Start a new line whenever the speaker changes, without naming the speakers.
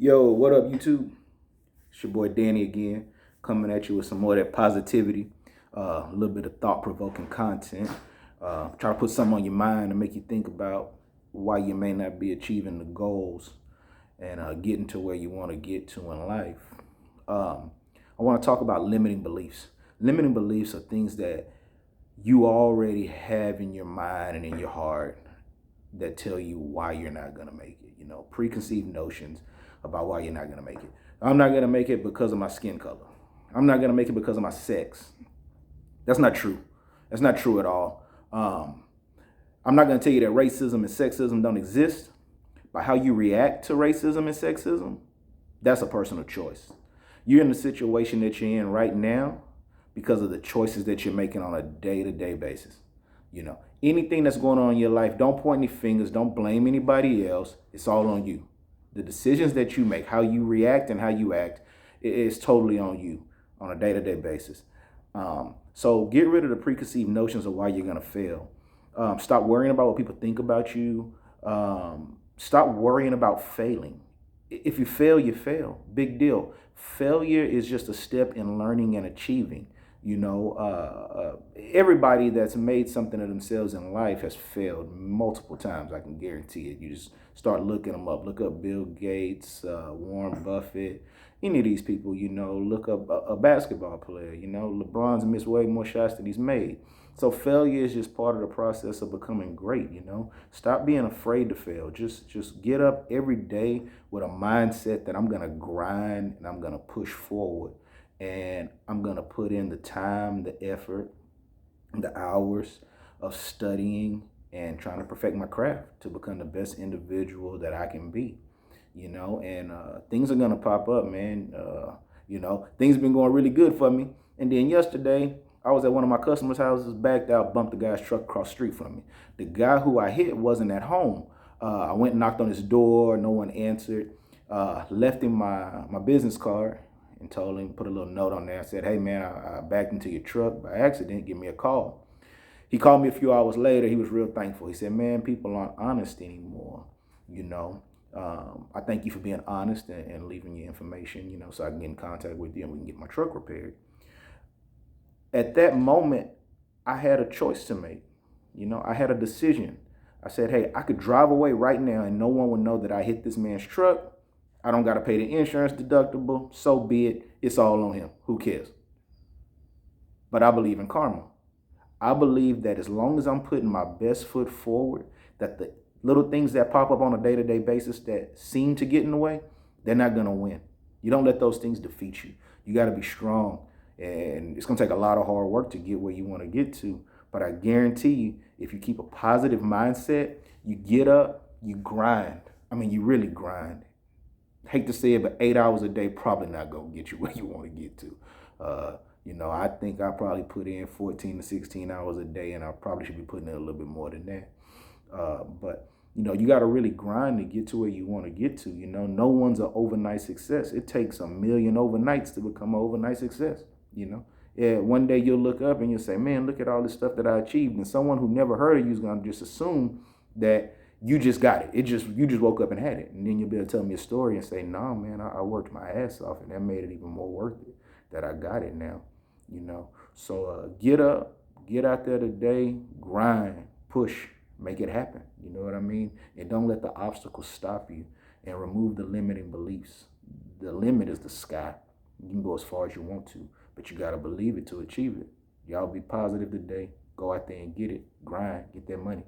Yo, what up, YouTube? It's your boy Danny again, coming at you with some more of that positivity, a little bit of thought-provoking content. Try to put something on your mind to make you think about why you may not be achieving the goals and getting to where you want to get to in life. I want to talk about limiting beliefs. Limiting beliefs are things that you already have in your mind and in your heart that tell you why you're not going to make it. Preconceived notions about why you're not going to make it. I'm not going to make it because of my skin color. I'm not going to make it because of my sex. That's not true. That's not true at all. I'm not going to tell you that racism and sexism don't exist, but how you react to racism and sexism, that's a personal choice. You're in the situation that you're in right now because of the choices that you're making on a day-to-day basis. Anything that's going on in your life, don't point any fingers, don't blame anybody else. It's all on you. The decisions that you make, how you react and how you act, is totally on you on a day-to-day basis. So get rid of the preconceived notions of why you're going to fail. Stop worrying about what people think about you. Stop worrying about failing. If you fail, you fail. Big deal. Failure is just a step in learning and achieving. Everybody that's made something of themselves in life has failed multiple times. I can guarantee it. You just start looking them up. Look up Bill Gates, Warren Buffett, any of these people. Look up a basketball player. LeBron's missed way more shots than he's made. So failure is just part of the process of becoming great. Stop being afraid to fail. Just get up every day with a mindset that I'm gonna grind and I'm gonna push forward. And I'm going to put in the time, the effort, the hours of studying and trying to perfect my craft to become the best individual that I can be, and things are going to pop up, man. Things have been going really good for me. And then yesterday, I was at one of my customers' houses, backed out, bumped the guy's truck across the street from me. The guy who I hit wasn't at home. I went and knocked on his door. No one answered. Left him my business card and told him, put a little note on there. I said, hey, man, I backed into your truck by accident. Give me a call. He called me a few hours later. He was real thankful. He said, man, people aren't honest anymore. I thank you for being honest and leaving your information, so I can get in contact with you and we can get my truck repaired. At that moment, I had a choice to make. I had a decision. I said, hey, I could drive away right now and no one would know that I hit this man's truck. I don't got to pay the insurance deductible. So be it. It's all on him. Who cares? But I believe in karma. I believe that as long as I'm putting my best foot forward, that the little things that pop up on a day-to-day basis that seem to get in the way, they're not going to win. You don't let those things defeat you. You got to be strong. And it's going to take a lot of hard work to get where you want to get to. But I guarantee you, if you keep a positive mindset, you get up, you grind. You really grind. Hate to say it, but 8 hours a day probably not going to get you where you want to get to. I think I probably put in 14 to 16 hours a day, and I probably should be putting in a little bit more than that. But you got to really grind to get to where you want to get to. No one's an overnight success. It takes 1 million overnights to become an overnight success. Yeah, one day you'll look up and you'll say, man, look at all this stuff that I achieved. And someone who never heard of you is going to just assume that you just got it. You just woke up and had it. And then you'll be able to tell me a story and say, no, man, I worked my ass off and that made it even more worth it that I got it now, So get up, get out there today, grind, push, make it happen. You know what I mean? And don't let the obstacles stop you and remove the limiting beliefs. The limit is the sky. You can go as far as you want to, but you got to believe it to achieve it. Y'all be positive today. Go out there and get it. Grind. Get that money.